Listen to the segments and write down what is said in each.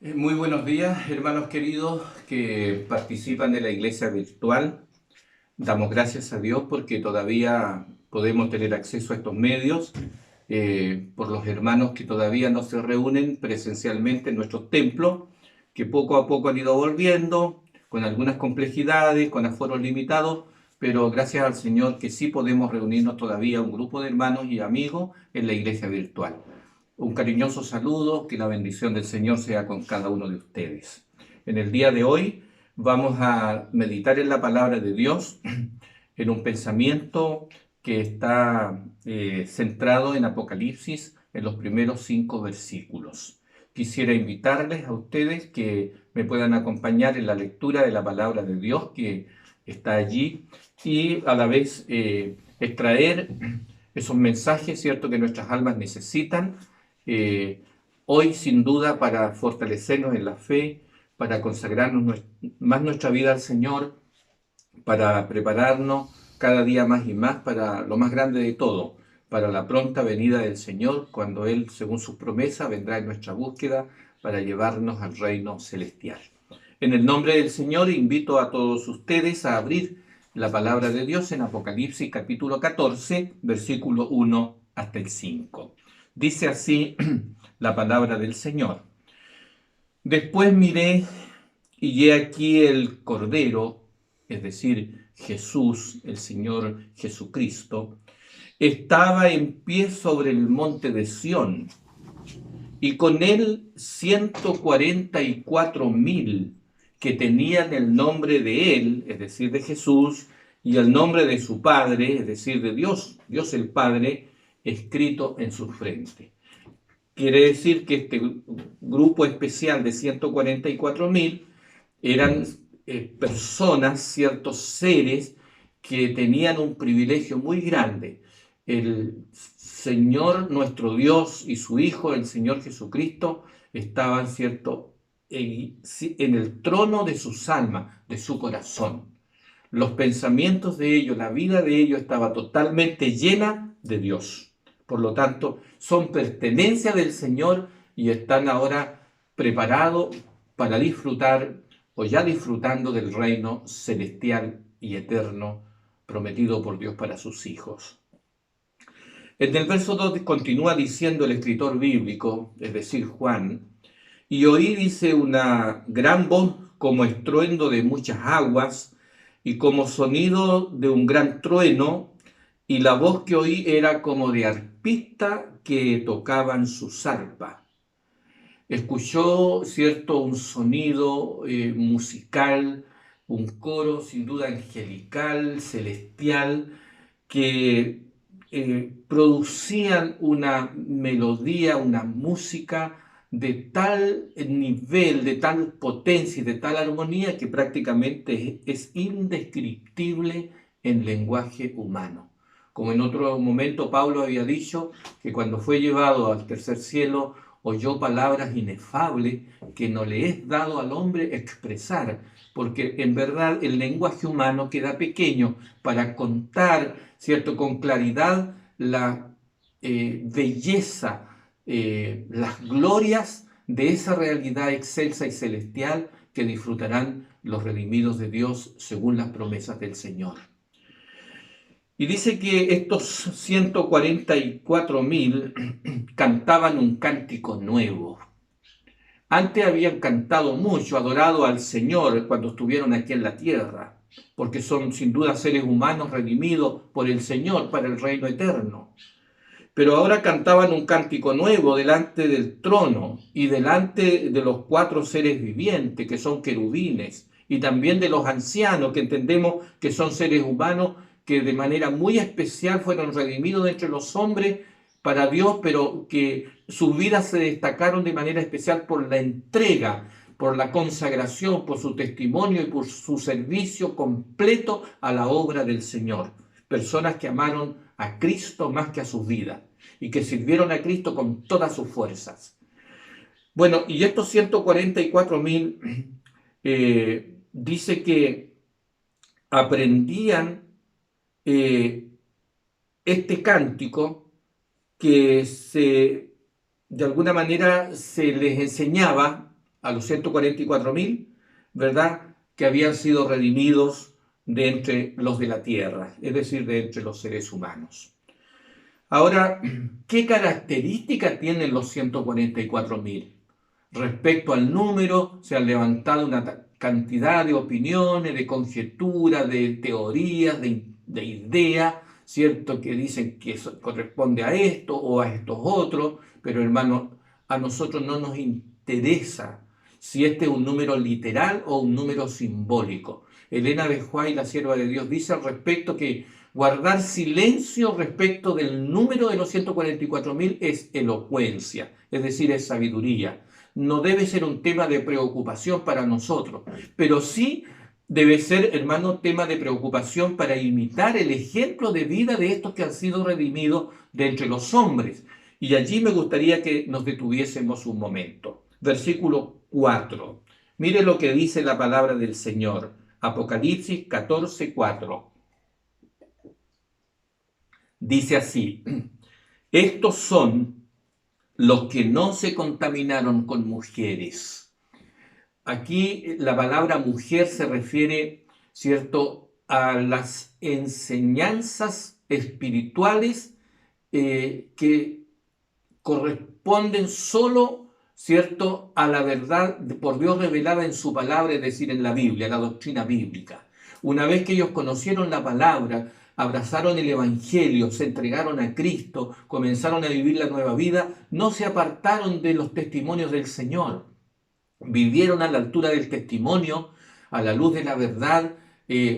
Muy buenos días, hermanos queridos que participan de la iglesia virtual. Damos gracias a Dios porque todavía podemos tener acceso a estos medios, por los hermanos que todavía no se reúnen presencialmente en nuestros templos, que poco a poco han ido volviendo, con algunas complejidades, con aforos limitados, pero gracias al Señor que sí podemos reunirnos todavía un grupo de hermanos y amigos en la iglesia virtual. Un cariñoso saludo, que la bendición del Señor sea con cada uno de ustedes. En el día de hoy vamos a meditar en la palabra de Dios, en un pensamiento que está centrado en Apocalipsis, en los primeros 5 versículos. Quisiera invitarles a ustedes que me puedan acompañar en la lectura de la palabra de Dios que está allí y a la vez extraer esos mensajes, ¿cierto?, que nuestras almas necesitan eh, hoy sin duda para fortalecernos en la fe, para consagrarnos más nuestra vida al Señor, para prepararnos cada día más y más para lo más grande de todo, para la pronta venida del Señor, cuando Él, según sus promesas, vendrá en nuestra búsqueda para llevarnos al reino celestial. En el nombre del Señor invito a todos ustedes a abrir la palabra de Dios en Apocalipsis capítulo 14, versículo 1 hasta el 5. Dice así la palabra del Señor. Después miré y he aquí el Cordero, es decir, Jesús, el Señor Jesucristo, estaba en pie sobre el monte de Sión, y con él 144.000 que tenían el nombre de él, es decir, de Jesús, y el nombre de su Padre, es decir, de Dios, Dios el Padre, escrito en su frente. Quiere decir que este grupo especial de 144.000 eran personas, ciertos seres que tenían un privilegio muy grande. El Señor, nuestro Dios, y su Hijo, el Señor Jesucristo, estaban, cierto, en el trono de sus almas, de su corazón. Los pensamientos de ellos, la vida de ellos estaba totalmente llena de Dios. Por lo tanto, son pertenencia del Señor y están ahora preparados para disfrutar o ya disfrutando del reino celestial y eterno prometido por Dios para sus hijos. En el verso 2 continúa diciendo el escritor bíblico, es decir, Juan, y oí, dice, una gran voz como estruendo de muchas aguas y como sonido de un gran trueno, y la voz que oí era como de arpistas que tocaban sus arpas. Escuchó, cierto, un sonido musical, un coro sin duda angelical, celestial, que producían una melodía, una música de tal nivel, de tal potencia y de tal armonía que prácticamente es indescriptible en lenguaje humano. Como en otro momento Pablo había dicho que cuando fue llevado al tercer cielo oyó palabras inefables que no le es dado al hombre expresar, porque en verdad el lenguaje humano queda pequeño para contar, ¿cierto?, con claridad la belleza, las glorias de esa realidad excelsa y celestial que disfrutarán los redimidos de Dios según las promesas del Señor. Y dice que estos 144.000 cantaban un cántico nuevo. Antes habían cantado mucho, adorado al Señor cuando estuvieron aquí en la tierra, porque son sin duda seres humanos redimidos por el Señor para el reino eterno. Pero ahora cantaban un cántico nuevo delante del trono y delante de los 4 seres vivientes, que son querubines, y también de los ancianos, que entendemos que son seres humanos que de manera muy especial fueron redimidos de entre los hombres para Dios, pero que sus vidas se destacaron de manera especial por la entrega, por la consagración, por su testimonio y por su servicio completo a la obra del Señor. Personas que amaron a Cristo más que a sus vidas y que sirvieron a Cristo con todas sus fuerzas. Bueno, y estos 144.000 dice que aprendían este cántico que de alguna manera se les enseñaba a los 144.000, ¿verdad? Que habían sido redimidos de entre los de la tierra, es decir, de entre los seres humanos. Ahora, ¿qué características tienen los 144.000? Respecto al número, se han levantado una cantidad de opiniones, de conjeturas, de teorías, de ideas, ¿cierto? Que dicen que eso corresponde a esto o a estos otros, pero hermano, a nosotros no nos interesa si este es un número literal o un número simbólico. Elena de White, la sierva de Dios, dice al respecto que guardar silencio respecto del número de los 144.000 es elocuencia, es decir, es sabiduría. No debe ser un tema de preocupación para nosotros, pero sí debe ser, hermano, tema de preocupación para imitar el ejemplo de vida de estos que han sido redimidos de entre los hombres. Y allí me gustaría que nos detuviésemos un momento. Versículo 4. Mire lo que dice la palabra del Señor. Apocalipsis 14:4. Dice así: estos son los que no se contaminaron con mujeres. Aquí la palabra mujer se refiere, ¿cierto?, a las enseñanzas espirituales que corresponden solo, ¿cierto?, a la verdad por Dios revelada en su palabra, es decir, en la Biblia, la doctrina bíblica. Una vez que ellos conocieron la palabra, abrazaron el Evangelio, se entregaron a Cristo, comenzaron a vivir la nueva vida, no se apartaron de los testimonios del Señor. Vivieron a la altura del testimonio, a la luz de la verdad,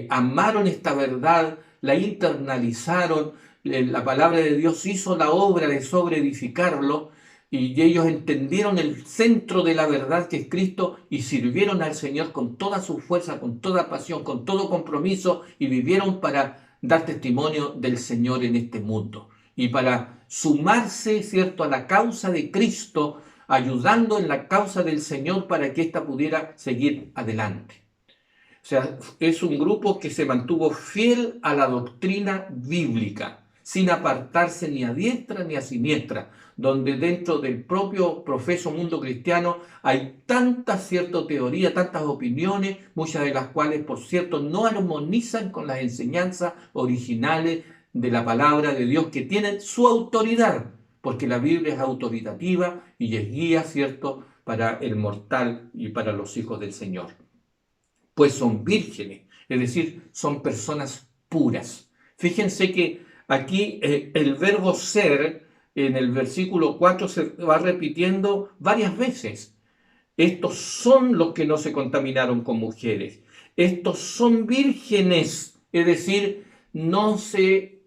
amaron esta verdad, la internalizaron, la palabra de Dios hizo la obra de sobreedificarlo, y ellos entendieron el centro de la verdad que es Cristo y sirvieron al Señor con toda su fuerza, con toda pasión, con todo compromiso, y vivieron para dar testimonio del Señor en este mundo y para sumarse, ¿cierto?, a la causa de Cristo, ayudando en la causa del Señor para que ésta pudiera seguir adelante. O sea, es un grupo que se mantuvo fiel a la doctrina bíblica, sin apartarse ni a diestra ni a siniestra, donde dentro del propio profeso mundo cristiano hay tantas, cierto, teorías, tantas opiniones, muchas de las cuales, por cierto, no armonizan con las enseñanzas originales de la palabra de Dios, que tienen su autoridad, porque la Biblia es autoritativa y es guía, ¿cierto?, para el mortal y para los hijos del Señor. Pues son vírgenes, es decir, son personas puras. Fíjense que aquí el verbo ser, en el versículo 4, se va repitiendo varias veces. Estos son los que no se contaminaron con mujeres. Estos son vírgenes, es decir, no se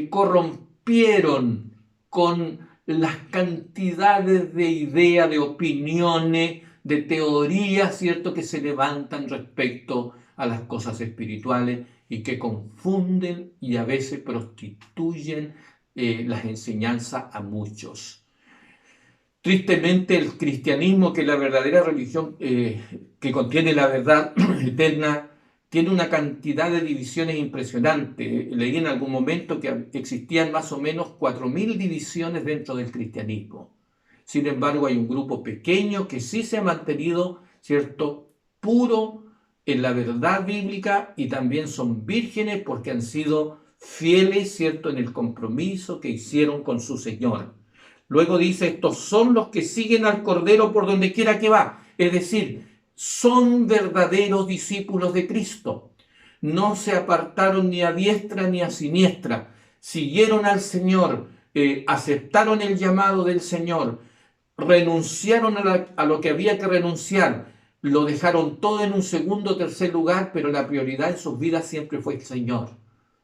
corrompieron con las cantidades de ideas, de opiniones, de teorías, ¿cierto?, que se levantan respecto a las cosas espirituales y que confunden y a veces prostituyen las enseñanzas a muchos. Tristemente, el cristianismo, que es la verdadera religión que contiene la verdad eterna, tiene una cantidad de divisiones impresionante. Leí en algún momento que existían más o menos 4.000 divisiones dentro del cristianismo. Sin embargo, hay un grupo pequeño que sí se ha mantenido, ¿cierto?, puro en la verdad bíblica, y también son vírgenes porque han sido fieles, ¿cierto?, en el compromiso que hicieron con su Señor. Luego dice, estos son los que siguen al Cordero por donde quiera que va. Es decir, son verdaderos discípulos de Cristo. No se apartaron ni a diestra ni a siniestra. Siguieron al Señor, aceptaron el llamado del Señor, renunciaron a lo que había que renunciar, lo dejaron todo en un segundo o tercer lugar, pero la prioridad en sus vidas siempre fue el Señor,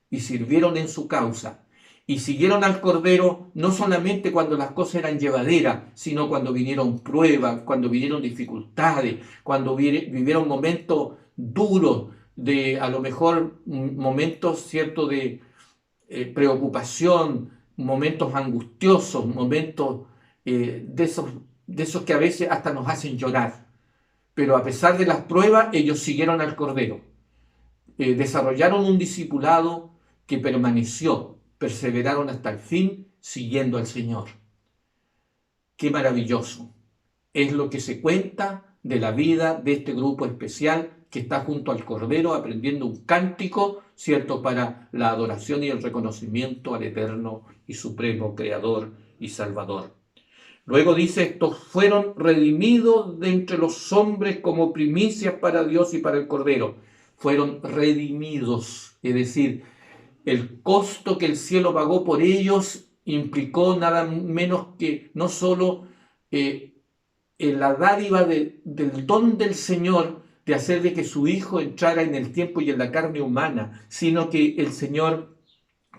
y sirvieron en su causa. Y siguieron al Cordero no solamente cuando las cosas eran llevaderas, sino cuando vinieron pruebas, cuando vinieron dificultades, cuando vivieron momentos duros, de a lo mejor momentos, ¿cierto?, de preocupación, momentos angustiosos, momentos de esos que a veces hasta nos hacen llorar. Pero a pesar de las pruebas, ellos siguieron al Cordero. Desarrollaron un discipulado que permaneció, perseveraron hasta el fin siguiendo al Señor. Qué maravilloso es lo que se cuenta de la vida de este grupo especial que está junto al Cordero aprendiendo un cántico, ¿cierto?, para la adoración y el reconocimiento al eterno y supremo Creador y Salvador. Luego dice, estos fueron redimidos de entre los hombres como primicias para Dios y para el Cordero. Fueron redimidos, es decir, el costo que el cielo pagó por ellos implicó nada menos que no solo la dádiva del don del Señor de hacer de que su Hijo entrara en el tiempo y en la carne humana, sino que el Señor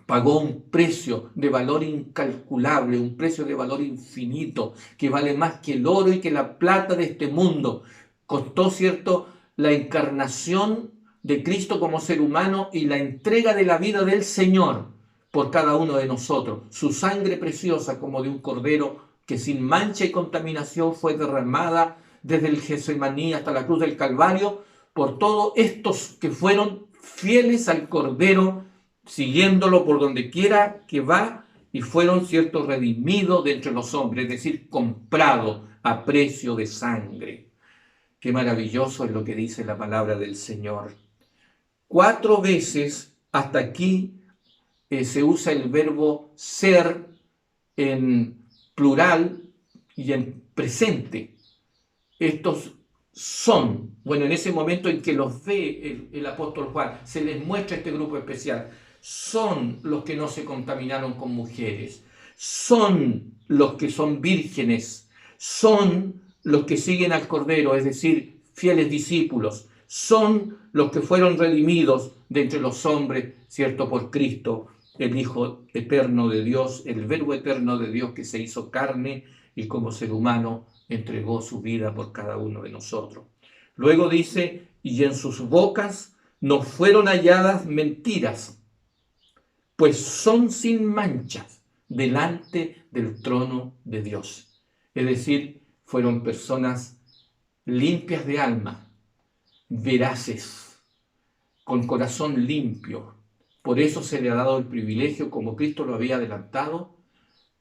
pagó un precio de valor incalculable, un precio de valor infinito, que vale más que el oro y que la plata de este mundo. Costó, ¿cierto?, la encarnación de Cristo como ser humano y la entrega de la vida del Señor por cada uno de nosotros. Su sangre preciosa como de un cordero que sin mancha y contaminación fue derramada desde el Getsemaní hasta la cruz del Calvario por todos estos que fueron fieles al Cordero, siguiéndolo por donde quiera que va, y fueron, ¿cierto?, redimidos de entre los hombres, es decir, comprados a precio de sangre. Qué maravilloso es lo que dice la palabra del Señor. 4 veces hasta aquí se usa el verbo ser en plural y en presente. Estos son, bueno, en ese momento en que los ve el apóstol Juan, se les muestra este grupo especial. Son los que no se contaminaron con mujeres, son los que son vírgenes, son los que siguen al Cordero, es decir, fieles discípulos, son los que fueron redimidos de entre los hombres, ¿cierto?, por Cristo, el Hijo eterno de Dios, el Verbo eterno de Dios que se hizo carne y como ser humano entregó su vida por cada uno de nosotros. Luego dice, y en sus bocas no fueron halladas mentiras, pues son sin manchas delante del trono de Dios. Es decir, fueron personas limpias de alma, veraces, con corazón limpio. Por eso se le ha dado el privilegio, como Cristo lo había adelantado,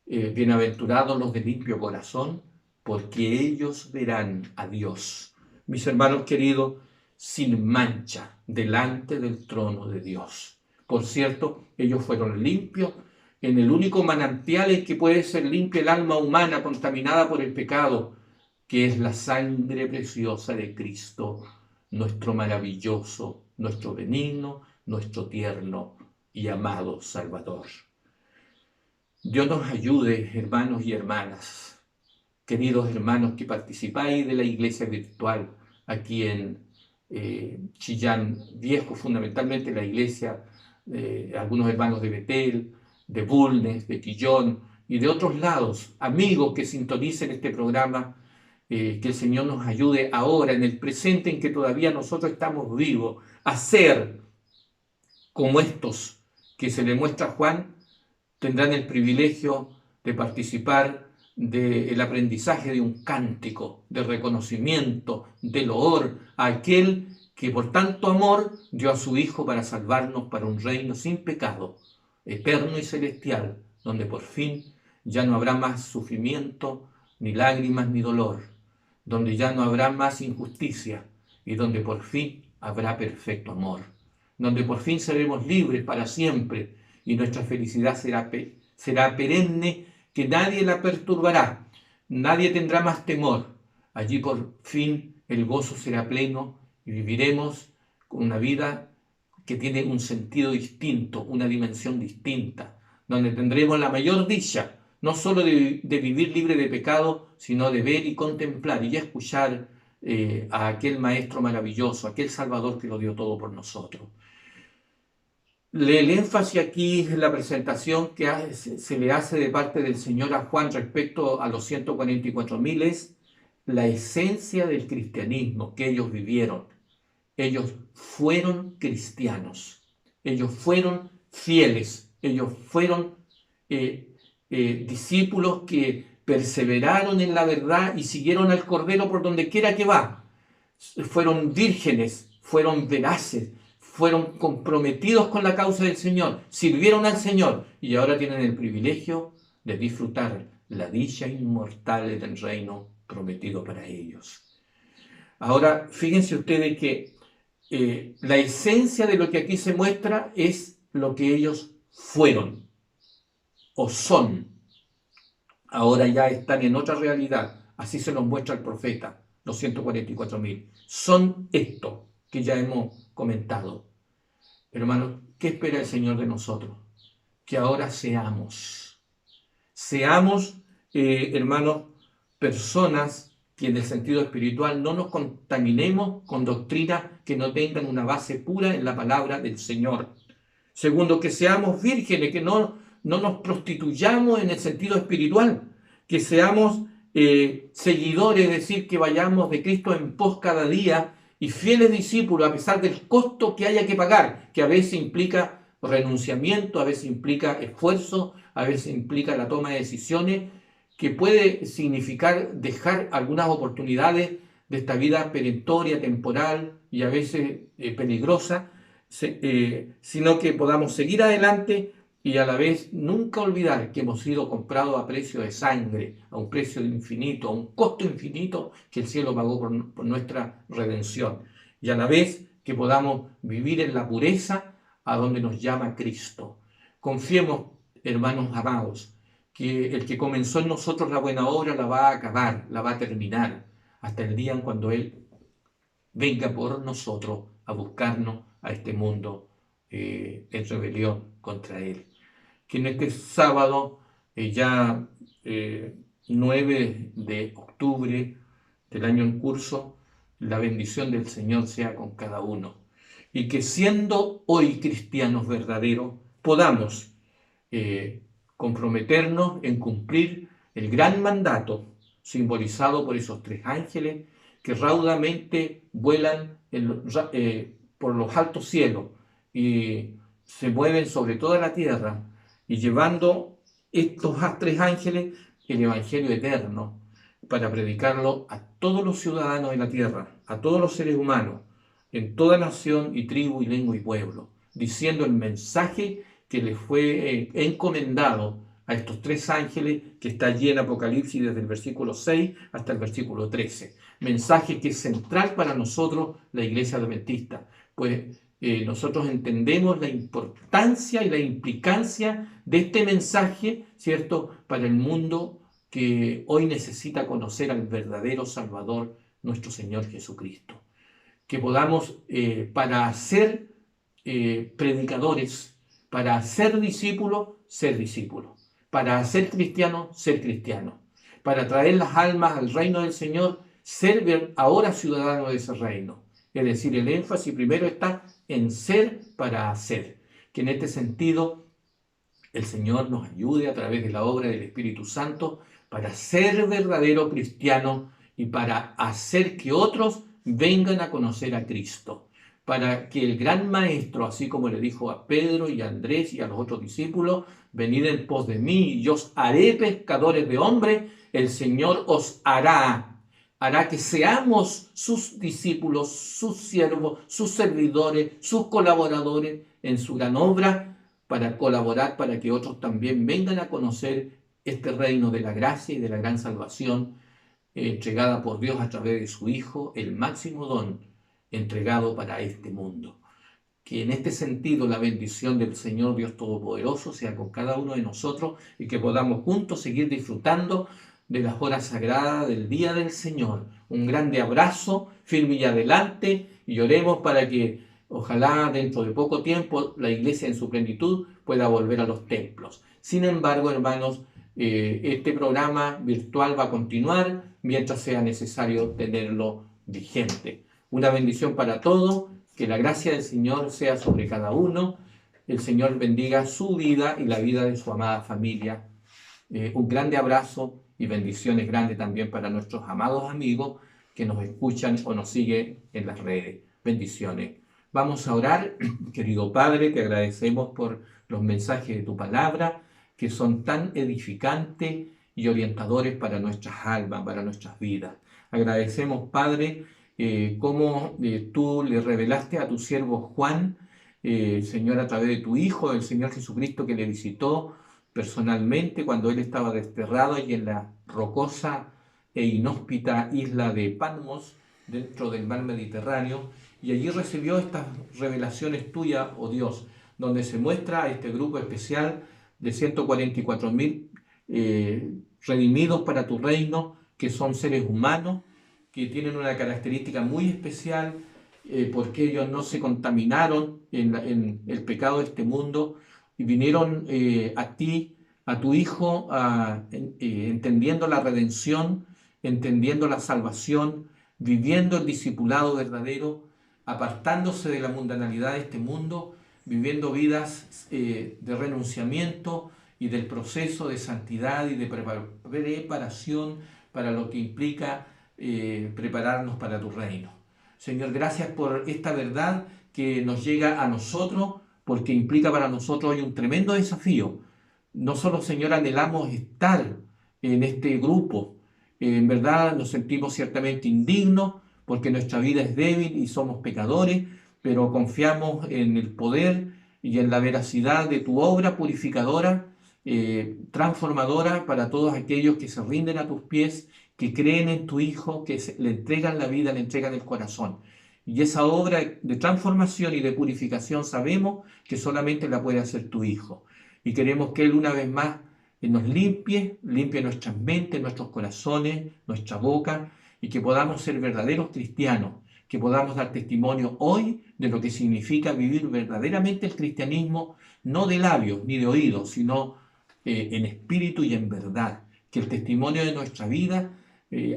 bienaventurados los de limpio corazón, porque ellos verán a Dios. Mis hermanos queridos, sin mancha delante del trono de Dios. Por cierto, ellos fueron limpios en el único manantial en que puede ser limpia el alma humana contaminada por el pecado, que es la sangre preciosa de Cristo, nuestro maravilloso, nuestro benigno, nuestro tierno y amado Salvador. Dios nos ayude, hermanos y hermanas, queridos hermanos que participáis de la iglesia virtual aquí en Chillán Viejo, fundamentalmente la iglesia, algunos hermanos de Betel, de Bulnes, de Quillón y de otros lados, amigos que sintonicen este programa, que el Señor nos ayude ahora, en el presente en que todavía nosotros estamos vivos, a ser como estos que se le muestra a Juan. Tendrán el privilegio de participar del aprendizaje de un cántico, de reconocimiento, de loor a aquel que por tanto amor dio a su Hijo para salvarnos para un reino sin pecado, eterno y celestial, donde por fin ya no habrá más sufrimiento, ni lágrimas, ni dolor, donde ya no habrá más injusticia y donde por fin habrá perfecto amor, donde por fin seremos libres para siempre y nuestra felicidad será perenne, que nadie la perturbará, nadie tendrá más temor. Allí por fin el gozo será pleno y viviremos con una vida que tiene un sentido distinto, una dimensión distinta, donde tendremos la mayor dicha, no solo de vivir libre de pecado, sino de ver y contemplar y escuchar a aquel Maestro maravilloso, aquel Salvador que lo dio todo por nosotros. El énfasis aquí en la presentación que se le hace de parte del Señor a Juan respecto a los 144.000 es la esencia del cristianismo que ellos vivieron. Ellos fueron cristianos, ellos fueron fieles, ellos fueron discípulos que perseveraron en la verdad y siguieron al Cordero por donde quiera que va. Fueron vírgenes, fueron veraces, fueron comprometidos con la causa del Señor, sirvieron al Señor y ahora tienen el privilegio de disfrutar la dicha inmortal del reino prometido para ellos. Ahora, fíjense ustedes que la esencia de lo que aquí se muestra es lo que ellos fueron o son. Ahora ya están en otra realidad. Así se nos muestra el profeta, los 144.000. Son esto que ya hemos comentado. Hermanos, ¿qué espera el Señor de nosotros? Que ahora seamos, hermanos, personas que en el sentido espiritual no nos contaminemos con doctrinas que no tengan una base pura en la palabra del Señor. Segundo, que seamos vírgenes, que no nos prostituyamos en el sentido espiritual, que seamos seguidores, es decir, que vayamos de Cristo en pos cada día y fieles discípulos a pesar del costo que haya que pagar, que a veces implica renunciamiento, a veces implica esfuerzo, a veces implica la toma de decisiones, que puede significar dejar algunas oportunidades de esta vida perentoria, temporal y a veces peligrosa, sino que podamos seguir adelante y a la vez nunca olvidar que hemos sido comprados a precio de sangre, a un precio infinito, a un costo infinito que el cielo pagó por nuestra redención. Y a la vez que podamos vivir en la pureza a donde nos llama Cristo. Confiemos, hermanos amados, que el que comenzó en nosotros la buena obra la va a acabar, la va a terminar, hasta el día en cuando Él venga por nosotros a buscarnos a este mundo en rebelión contra Él. Que en este sábado, ya 9 de octubre del año en curso, la bendición del Señor sea con cada uno. Y que siendo hoy cristianos verdaderos, podamos comprometernos en cumplir el gran mandato simbolizado por esos 3 ángeles que raudamente vuelan por los altos cielos y se mueven sobre toda la tierra y llevando estos 3 ángeles el Evangelio eterno para predicarlo a todos los ciudadanos de la tierra, a todos los seres humanos, en toda nación y tribu y lengua y pueblo, diciendo el mensaje que les fue encomendado a estos 3 ángeles que está allí en Apocalipsis desde el versículo 6 hasta el versículo 13. Mensaje que es central para nosotros, la Iglesia Adventista, pues nosotros entendemos la importancia y la implicancia de este mensaje, ¿cierto?, para el mundo que hoy necesita conocer al verdadero Salvador, nuestro Señor Jesucristo. Que podamos, para ser predicadores, para ser discípulos, para ser cristianos, ser cristianos, para traer las almas al reino del Señor, ser ahora ciudadanos de ese reino. Es decir, el énfasis primero está en ser para hacer. Que en este sentido el Señor nos ayude a través de la obra del Espíritu Santo para ser verdaderos cristianos y para hacer que otros vengan a conocer a Cristo. Para que el gran Maestro, así como le dijo a Pedro y a Andrés y a los otros discípulos, venid en pos de mí y yo os haré pescadores de hombres, el Señor os hará que seamos sus discípulos, sus siervos, sus servidores, sus colaboradores en su gran obra, para colaborar para que otros también vengan a conocer este reino de la gracia y de la gran salvación entregada por Dios a través de su Hijo, el máximo don entregado para este mundo. Que en este sentido la bendición del Señor Dios Todopoderoso sea con cada uno de nosotros y que podamos juntos seguir disfrutando de las horas sagradas del Día del Señor. Un grande abrazo, firme y adelante, y oremos para que ojalá dentro de poco tiempo la Iglesia en su plenitud pueda volver a los templos. Sin embargo, hermanos, este programa virtual va a continuar mientras sea necesario tenerlo vigente. Una bendición para todos, que la gracia del Señor sea sobre cada uno, el Señor bendiga su vida y la vida de su amada familia. Un grande abrazo y bendiciones grandes también para nuestros amados amigos que nos escuchan o nos siguen en las redes. Bendiciones. Vamos a orar. Querido Padre, te agradecemos por los mensajes de tu palabra que son tan edificantes y orientadores para nuestras almas, para nuestras vidas. Agradecemos, Padre, cómo tú le revelaste a tu siervo Juan, Señor, a través de tu Hijo, el Señor Jesucristo, que le visitó personalmente cuando él estaba desterrado y en la rocosa e inhóspita isla de Patmos, dentro del mar Mediterráneo, y allí recibió estas revelaciones tuyas, oh Dios, donde se muestra a este grupo especial de 144.000 redimidos para tu reino, que son seres humanos, que tienen una característica muy especial, porque ellos no se contaminaron en el pecado de este mundo y vinieron a ti, a tu Hijo, entendiendo la redención, entendiendo la salvación, viviendo el discipulado verdadero, apartándose de la mundanalidad de este mundo, viviendo vidas de renunciamiento y del proceso de santidad y de preparación para lo que implica prepararnos para tu reino. Señor, gracias por esta verdad que nos llega a nosotros, porque implica para nosotros hoy un tremendo desafío. No solo, Señor, anhelamos estar en este grupo, en verdad nos sentimos ciertamente indignos, porque nuestra vida es débil y somos pecadores, pero confiamos en el poder y en la veracidad de tu obra purificadora, transformadora para todos aquellos que se rinden a tus pies, que creen en tu Hijo, que le entregan la vida, le entregan el corazón. Y esa obra de transformación y de purificación sabemos que solamente la puede hacer tu Hijo. Y queremos que Él una vez más nos limpie nuestras mentes, nuestros corazones, nuestra boca, y que podamos ser verdaderos cristianos, que podamos dar testimonio hoy de lo que significa vivir verdaderamente el cristianismo, no de labios ni de oídos, sino en espíritu y en verdad. Que el testimonio de nuestra vida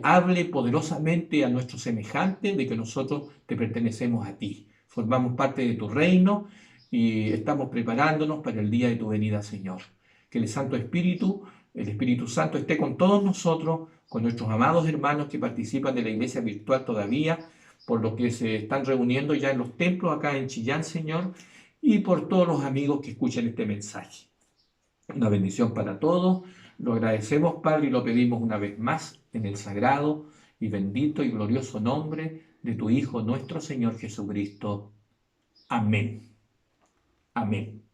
hable poderosamente a nuestros semejantes de que nosotros te pertenecemos a ti. Formamos parte de tu reino y estamos preparándonos para el día de tu venida, Señor. Que el Santo Espíritu, el Espíritu Santo, esté con todos nosotros, con nuestros amados hermanos que participan de la iglesia virtual todavía, por los que se están reuniendo ya en los templos acá en Chillán, Señor, y por todos los amigos que escuchan este mensaje. Una bendición para todos. Lo agradecemos, Padre, y lo pedimos una vez más en el sagrado y bendito y glorioso nombre de tu Hijo, nuestro Señor Jesucristo. Amén. Amén.